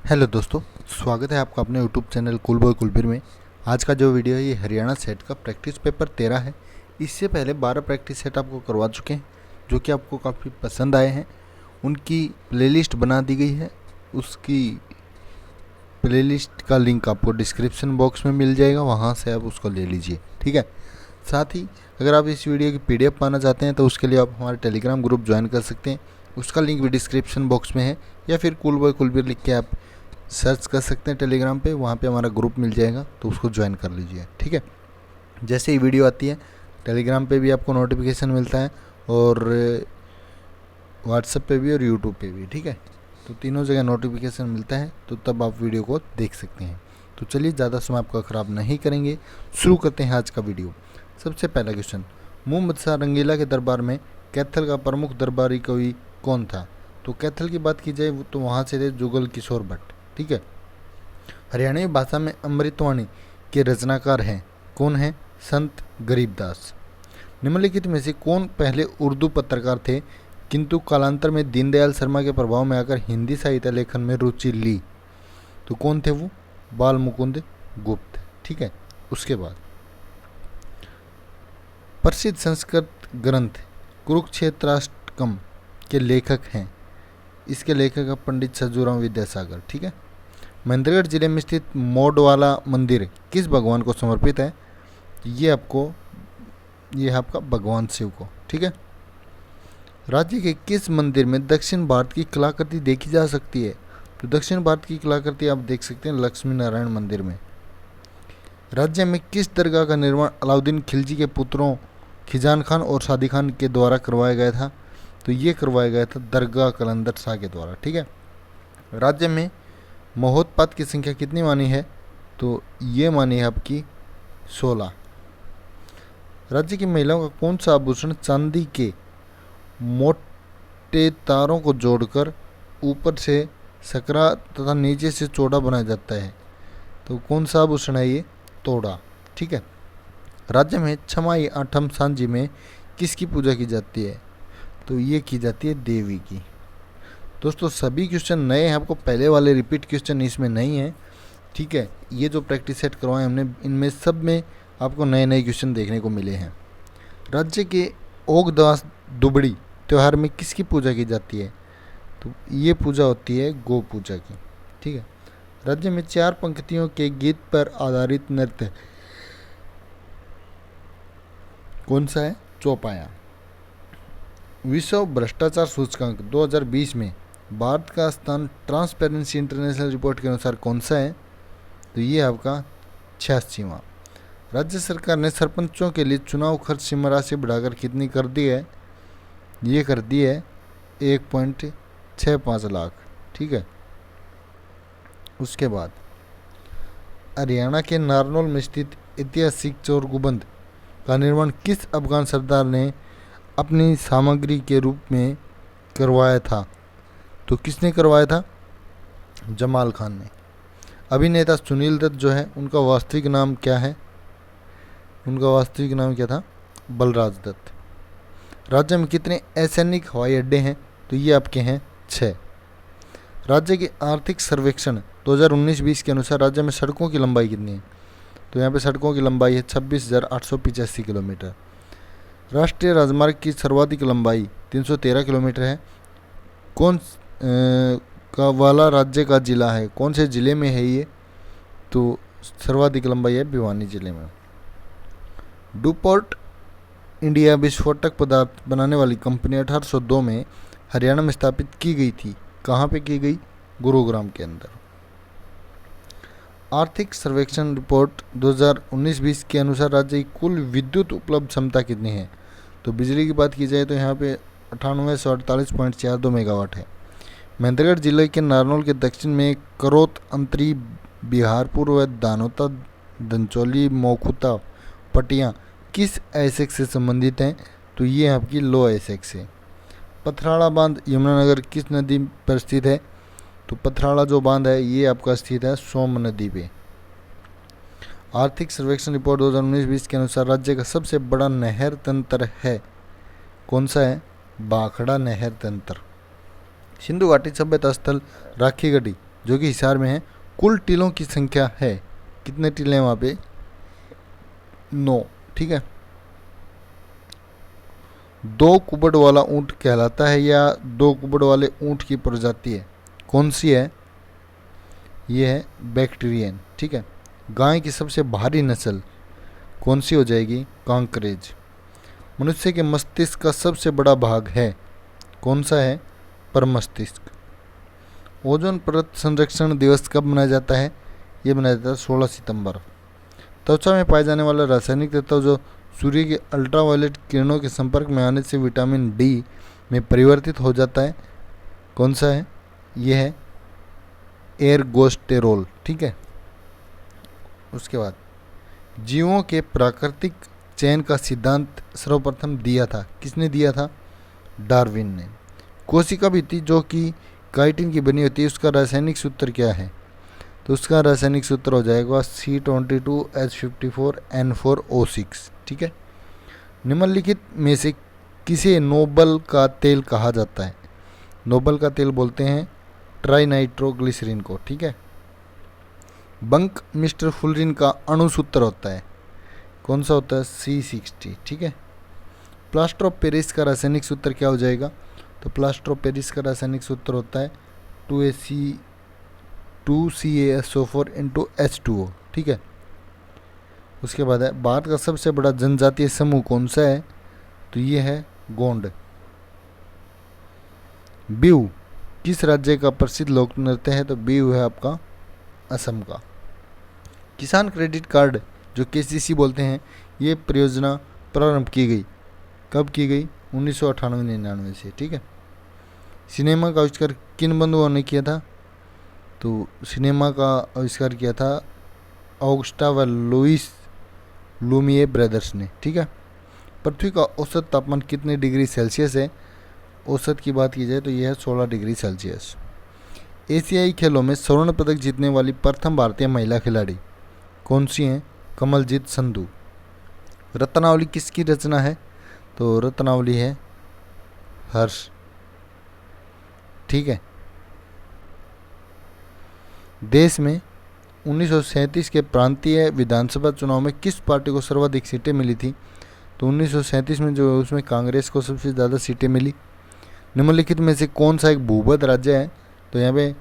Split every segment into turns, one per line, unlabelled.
Hello दोस्तों, स्वागत है आपका अपने YouTube channel cool boy Kulbir में। आज का जो वीडियो है ये हरियाणा सेट का प्रैक्टिस पेपर 13 है। इससे पहले 12 प्रैक्टिस सेट आपको करवा चुके हैं जो कि आपको काफ़ी पसंद आए हैं। उनकी प्लेलिस्ट बना दी गई है, उसकी प्लेलिस्ट का लिंक आपको डिस्क्रिप्शन बॉक्स में मिल जाएगा, वहाँ से आप उसको ले लीजिए, ठीक है। साथ ही अगर आप इस वीडियो की PDF पाना चाहते हैं तो उसके लिए आप हमारे टेलीग्राम ग्रुप ज्वाइन कर सकते हैं, उसका लिंक भी डिस्क्रिप्शन बॉक्स में है, या फिर कूल बॉय कुलबीर लिख के आप सर्च कर सकते हैं टेलीग्राम पे, वहाँ पे हमारा ग्रुप मिल जाएगा, तो उसको ज्वाइन कर लीजिए, ठीक है। जैसे ही वीडियो आती है टेलीग्राम पे भी आपको नोटिफिकेशन मिलता है, और व्हाट्सएप पे भी और यूट्यूब पे भी, ठीक है। तो तीनों जगह नोटिफिकेशन मिलता है, तो तब आप वीडियो को देख सकते हैं। तो चलिए ज़्यादा समय आपका ख़राब नहीं करेंगे, शुरू करते हैं आज का वीडियो। सबसे पहला क्वेश्चन, मोहम्मद शाह रंगीला के दरबार में कैथल का प्रमुख दरबारी कवि कौन था? तो कैथल की बात की जाए तो वहाँ से थे जुगल किशोर भट्ट, ठीक है। हरियाणवी भाषा में अमृतवाणी के रचनाकार हैं, कौन है? संत गरीबदास। निम्नलिखित में से कौन पहले उर्दू पत्रकार थे किंतु कालांतर में दीनदयाल शर्मा के प्रभाव में आकर हिंदी साहित्य लेखन में रुचि ली? तो कौन थे वो? बाल मुकुंद गुप्त, ठीक है। उसके बाद प्रसिद्ध संस्कृत ग्रंथ कुरुक्षेत्राष्टकम के लेखक हैं, इसके लेखक है पंडित सज्जूराम विद्यासागर, ठीक है। महेंद्रगढ़ जिले में स्थित मोडवाला मंदिर किस भगवान को समर्पित है? ये आपका भगवान शिव को, ठीक है। राज्य के किस मंदिर में दक्षिण भारत की कलाकृति देखी जा सकती है? तो दक्षिण भारत की कलाकृति आप देख सकते हैं लक्ष्मी नारायण मंदिर में। राज्य में किस दरगाह का निर्माण अलाउद्दीन खिलजी के पुत्रों खिजान खान और सादी खान के द्वारा करवाया गया था? तो ये करवाया गया था दरगाह कलंदर शाह के द्वारा, ठीक है। राज्य में महोत्पात की संख्या कितनी मानी है? तो ये मानी है आपकी 16। राज्य की महिलाओं का कौन सा आभूषण चांदी के मोटे तारों को जोड़कर ऊपर से सकरा तथा नीचे से चौड़ा बनाया जाता है? तो कौन सा आभूषण है ये? तोड़ा, ठीक है। राज्य में छमाही आठम सांझी में किसकी पूजा की जाती है? तो ये की जाती है देवी की। दोस्तों सभी क्वेश्चन नए हैं, आपको पहले वाले रिपीट क्वेश्चन इसमें नहीं है, ठीक है। ये जो प्रैक्टिस सेट करवाए हमने इनमें सब में आपको नए नए क्वेश्चन देखने को मिले हैं। राज्य के ओगदास दुबड़ी त्यौहार में किसकी पूजा की जाती है? तो ये पूजा होती है गौ पूजा की, ठीक है। राज्य में 4 पंक्तियों के गीत पर आधारित नृत्य कौन सा है? चौपाया। विश्व भ्रष्टाचार सूचकांक 2020 में भारत का स्थान ट्रांसपेरेंसी इंटरनेशनल रिपोर्ट के अनुसार कौन सा है? तो ये आपका 86वां। राज्य सरकार ने सरपंचों के लिए चुनाव खर्च सीमा राशि बढ़ाकर कितनी कर दी है? ये कर दी है 1.65 लाख, ठीक है। उसके बाद हरियाणा के नारनौल में स्थित ऐतिहासिक चोर गुंबद का निर्माण किस अफगान सरदार ने अपनी सामग्री के रूप में करवाया था? तो किसने करवाया था? जमाल खान ने। अभिनेता सुनील दत्त जो है उनका वास्तविक नाम क्या है? उनका वास्तविक नाम क्या था? बलराज दत्त। राज्य में कितने असैनिक हवाई अड्डे हैं? तो ये आपके हैं 6। राज्य के आर्थिक सर्वेक्षण 2019-20 के अनुसार राज्य में सड़कों की लंबाई कितनी है? तो यहाँ पे सड़कों की लंबाई है 26,885 किलोमीटर। राष्ट्रीय राजमार्ग की सर्वाधिक लंबाई 313 किलोमीटर है। कौन का वाला राज्य का जिला है? कौन से ज़िले में है ये? तो सर्वाधिक लंबाई है भिवानी जिले में। डुपोर्ट इंडिया विस्फोटक पदार्थ बनाने वाली कंपनी 1802 में हरियाणा में स्थापित की गई थी। कहाँ पे की गई? गुरुग्राम के अंदर। आर्थिक सर्वेक्षण रिपोर्ट 2019-20 के अनुसार राज्य की कुल विद्युत उपलब्ध क्षमता कितनी है? तो बिजली की बात की जाए तो यहाँ पे 9848.42 मेगावाट है। महेंद्रगढ़ जिले के नारनौल के दक्षिण में करोत, अंतरी, बिहारपुर व दानोता, दंचौली, मोखुता, पटिया किस एसेक से संबंधित हैं? तो ये आपकी लो एसेक से। पथराड़ा बांध यमुनानगर किस नदी पर स्थित है? तो पथराड़ा जो बांध है ये आपका स्थित है सोम नदी पे। आर्थिक सर्वेक्षण रिपोर्ट 2019-20 के अनुसार राज्य का सबसे बड़ा नहर तंत्र है, कौन सा है? भाखड़ा नहर तंत्र। सिंधु घाटी सभ्यता स्थल राखीगढ़ी जो कि हिसार में है, कुल टीलों की संख्या है, कितने टीले हैं वहाँ पे? 9। ठीक है। 2 कुबड़ वाला ऊँट कहलाता है या 2 कुबड़ वाले ऊँट की प्रजाति है, कौन सी है? ये है बैक्टीरियन। ठीक है। गाय की सबसे भारी नस्ल कौन सी हो जाएगी? कांकरेज। मनुष्य के मस्तिष्क का सबसे बड़ा भाग है, कौन सा है? परमस्तिष्क। ओजोन परत संरक्षण दिवस कब मनाया जाता है? ये मनाया जाता है 16 सितंबर। त्वचा में पाए जाने वाला रासायनिक तत्व जो सूर्य के अल्ट्रावायलेट किरणों के संपर्क में आने से विटामिन डी में परिवर्तित हो जाता है, कौन सा है? यह है एर्गोस्टेरोल। ठीक है। उसके बाद जीवों के प्राकृतिक चयन का सिद्धांत सर्वप्रथम दिया था, किसने दिया था? डार्विन ने। कोशिका भित्ति जो कि काइटिन की बनी होती है, उसका रासायनिक सूत्र क्या है? तो उसका रासायनिक सूत्र हो जाएगा C22H54N4O6। ठीक है। निम्नलिखित में से किसे नोबल का तेल कहा जाता है? नोबल का तेल बोलते हैं ट्राइनाइट्रोग्लिसरीन को। ठीक है। बंक मिस्टर फुलरिन का अणुसूत्र होता है, कौन सा होता है? C60। ठीक है। प्लास्टर ऑफ पेरिस का रासायनिक सूत्र क्या हो जाएगा? तो प्लास्टर ऑफ पेरिस का रासायनिक सूत्र होता है 2CaSO4 into H2O। ठीक है। उसके बाद है भारत का सबसे बड़ा जनजातीय समूह कौन सा है? तो ये है गोंड। बिहू किस राज्य का प्रसिद्ध लोक नृत्य है? तो बिहू है आपका असम का। किसान क्रेडिट कार्ड जो KCC बोलते हैं, ये परियोजना प्रारंभ की गई, कब की गई? 1998-99 से। ठीक है। सिनेमा का आविष्कार किन बंधुओं ने किया था? तो सिनेमा का आविष्कार किया था ऑगस्टा व लुइस लुमिए ब्रदर्स ने। ठीक है। पृथ्वी का औसत तापमान कितने डिग्री सेल्सियस है? औसत की बात की जाए तो यह है 16 डिग्री सेल्सियस। एशियाई खेलों में स्वर्ण पदक जीतने वाली प्रथम भारतीय महिला खिलाड़ी कौन सी हैं? कमलजीत संधू। रत्नावली किसकी रचना है? तो रत्नावली है हर्ष। ठीक है। देश में 1937 के प्रांतीय विधानसभा चुनाव में किस पार्टी को सर्वाधिक सीटें मिली थी? तो 1937 में जो है उसमें कांग्रेस को सबसे ज़्यादा सीटें मिली। निम्नलिखित में से कौन सा एक भूबद्ध राज्य है? तो यहाँ पे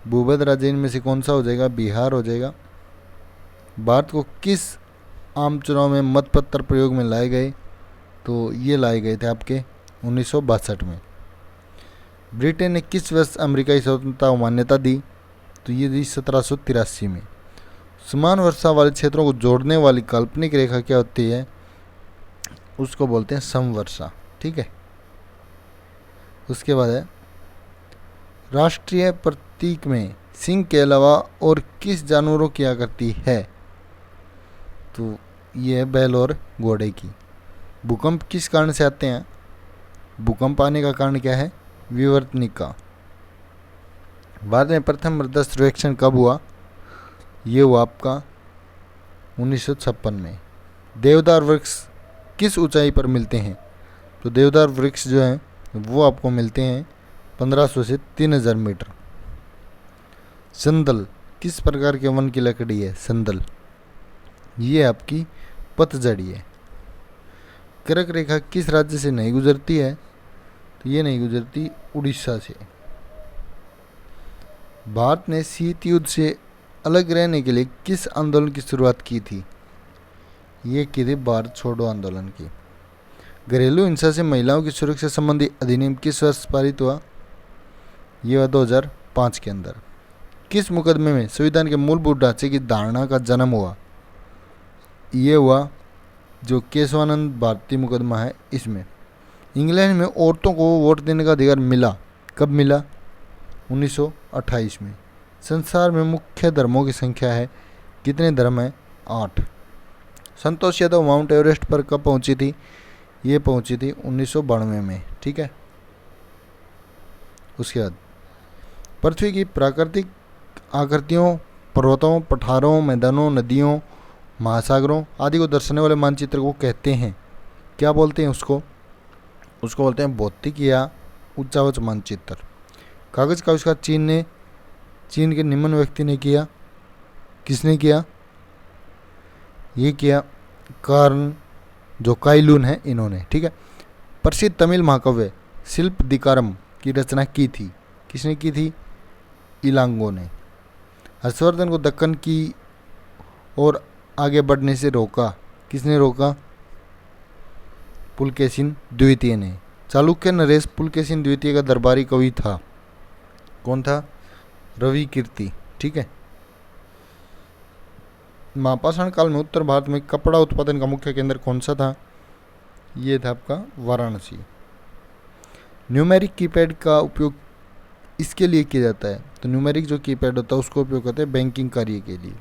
भूबद्ध राज्य इनमें से कौन सा हो जाएगा? बिहार हो जाएगा। भारत को किस आम चुनाव में मतपत्र प्रयोग में लाए गए? तो ये लाए गए थे आपके 1962 में। ब्रिटेन ने किस वर्ष अमेरिकाई स्वतंत्रता को मान्यता दी? तो ये दी 1783 में। समान वर्षा वाले क्षेत्रों को जोड़ने वाली काल्पनिक रेखा क्या होती है? उसको बोलते हैं समवर्षा। ठीक है। उसके बाद है राष्ट्रीय प्रतीक में सिंह के अलावा और किस जानवरों की आकृति है? तो ये है बैल और घोड़े की। भूकंप किस कारण से आते हैं? भूकंप आने का कारण क्या है? विवर्तनिका। भारत में प्रथम मृदा सर्वेक्षण कब हुआ? ये हुआ आपका 1956 में। देवदार वृक्ष किस ऊंचाई पर मिलते हैं? तो देवदार वृक्ष जो हैं वो आपको मिलते हैं 1500 से 3000 मीटर। संदल किस प्रकार के वन की लकड़ी है? संदल ये आपकी पतझड़ी है। कर्क रेखा किस राज्य से नहीं गुजरती है? तो ये नहीं गुजरती उड़ीसा से। भारत ने शीत युद्ध से अलग रहने के लिए किस आंदोलन की शुरुआत की थी? ये की थी भारत छोड़ो आंदोलन की। घरेलू हिंसा से महिलाओं की सुरक्षा संबंधी अधिनियम किस वर्ष पारित हुआ? ये हुआ 2005 के अंदर। किस मुकदमे में संविधान के मूलभूत ढांचे की धारणा का जन्म हुआ? ये हुआ जो केशवानंद भारती मुकदमा है इसमें। इंग्लैंड में औरतों को वोट देने का अधिकार मिला, कब मिला? 1928 में। संसार में मुख्य धर्मों की संख्या है, कितने धर्म हैं? 8। संतोष यादव माउंट एवरेस्ट पर कब पहुंची थी? ये पहुंची थी 1992 में। ठीक है। उसके बाद पृथ्वी की प्राकृतिक आकृतियों, पर्वतों, पठारों, मैदानों, नदियों, महासागरों आदि को दर्शाने वाले मानचित्र को कहते हैं, क्या बोलते हैं उसको? उसको बोलते हैं भौतिक या उच्चावच मानचित्र। कागज का आविष्कार चीन ने चीन के निम्न व्यक्ति ने किया। किसने किया? ये किया कार्ल जो काइलून है, इन्होंने। ठीक है। प्रसिद्ध तमिल महाकाव्य शिल्पदिकारम की रचना की थी। किसने की थी? इलांगो ने। हर्षवर्धन को दक्कन की ओर आगे बढ़ने से रोका। किसने रोका? पुलकेशिन द्वितीय ने। चालुक्य नरेश पुलकेशिन द्वितीय का दरबारी कवि था। कौन था? रवि कीर्ति। ठीक है। महापाषाण काल में उत्तर भारत में कपड़ा उत्पादन का मुख्य केंद्र कौन सा था? ये था आपका वाराणसी। न्यूमेरिक कीपैड का उपयोग इसके लिए किया जाता है, तो न्यूमेरिक जो कीपैड होता है उसको उपयोग करते हैं बैंकिंग कार्य के लिए।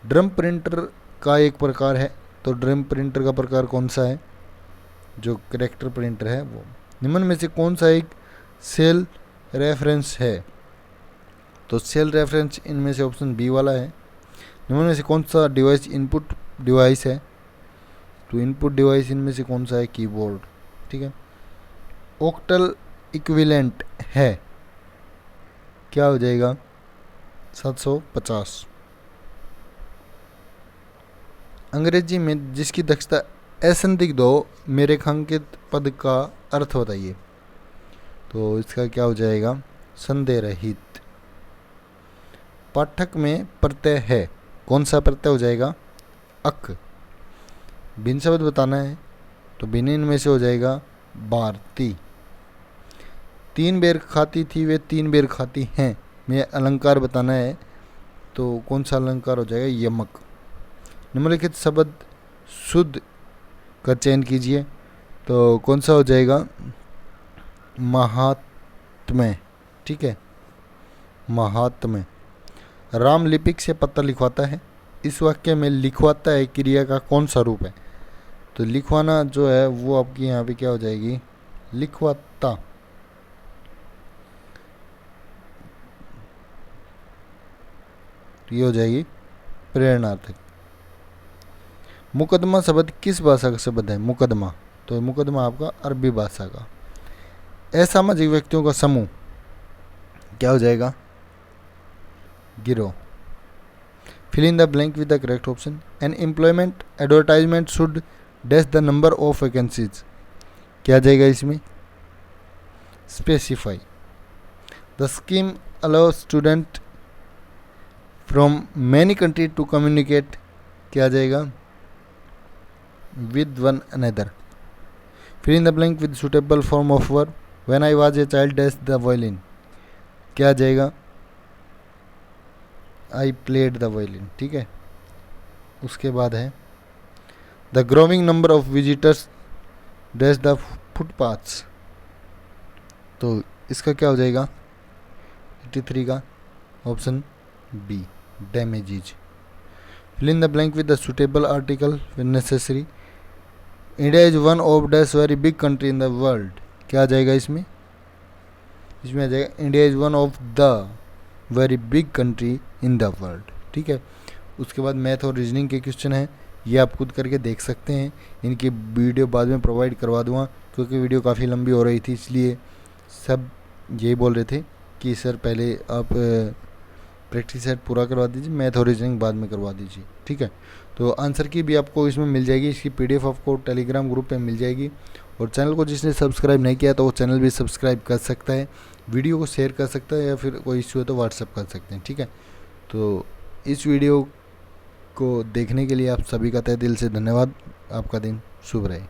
ड्रम प्रिंटर का एक प्रकार है, तो ड्रम प्रिंटर का प्रकार कौन सा है? जो कैरेक्टर प्रिंटर है वो। निम्न में से कौन सा एक सेल रेफरेंस है? तो सेल रेफरेंस इनमें से ऑप्शन बी वाला है। निम्न में से कौन सा डिवाइस इनपुट डिवाइस है? तो इनपुट डिवाइस इनमें से कौन सा है? कीबोर्ड। ठीक है। ऑक्टल इक्विवेलेंट है, क्या हो जाएगा? 750। अंग्रेजी में जिसकी दक्षता असंदिग्ध हो, में रेखांकित पद का अर्थ बताइए। तो इसका क्या हो जाएगा? संदेह रहित। पाठक में प्रत्यय है, कौन सा प्रत्यय हो जाएगा? अक। भिन्न शब्द बताना है, तो भिन्न इनमें से हो जाएगा भारती। 3 बेर खाती थी वे 3 बेर खाती हैं, में अलंकार बताना है, तो कौन सा अलंकार हो जाएगा? यमक। निम्नलिखित शब्द शुद्ध का चयन कीजिए, तो कौन सा हो जाएगा? महात्म्य। ठीक है। महात्म्य। राम लिपिक से पत्र लिखवाता है। इस वाक्य में लिखवाता है क्रिया का कौन सा रूप है? तो लिखवाना जो है वो आपकी यहाँ पे क्या हो जाएगी? लिखवाता। ये हो जाएगी प्रेरणार्थक। मुकदमा शब्द किस भाषा का शब्द है? मुकदमा, तो मुकदमा आपका अरबी भाषा का। असामाजिक व्यक्तियों का समूह क्या हो जाएगा? गिरोह। Fill in the blank with the correct option. An employment advertisement should dash the number of vacancies, क्या जाएगा इसमें? Specify. The scheme allow student from many country to communicate, क्या जाएगा? With one another. Fill in the blank with suitable form of verb. When I was a child dash the violin, क्या जाएगा? I played the violin. ठीक है। उसके बाद है the growing number of visitors dash the footpaths, तो इसका क्या हो जाएगा? 83 का option B damages. Fill in the blank with the suitable article when necessary. India is one of dash very big country in the world, क्या आ जाएगा इसमें? इसमें आ जाएगा India is one of the very big country in the world. ठीक है। उसके बाद मैथ और रीजनिंग के क्वेश्चन हैं, ये आप खुद करके देख सकते हैं। इनकी वीडियो बाद में प्रोवाइड करवा दूंगा, क्योंकि वीडियो काफ़ी लंबी हो रही थी, इसलिए सब यही बोल रहे थे कि सर पहले आप प्रैक्टिस सेट पूरा करवा दीजिए, मैथ और रीजनिंग बाद में करवा दीजिए। ठीक है। तो आंसर की भी आपको इसमें मिल जाएगी, इसकी PDF आपको टेलीग्राम ग्रुप पे मिल जाएगी। और चैनल को जिसने सब्सक्राइब नहीं किया तो वो चैनल भी सब्सक्राइब कर सकता है, वीडियो को शेयर कर सकता है, या फिर कोई इश्यू है तो व्हाट्सअप कर सकते हैं। ठीक है। तो इस वीडियो को देखने के लिए आप सभी का तहे दिल से धन्यवाद। आपका दिन शुभ रहे।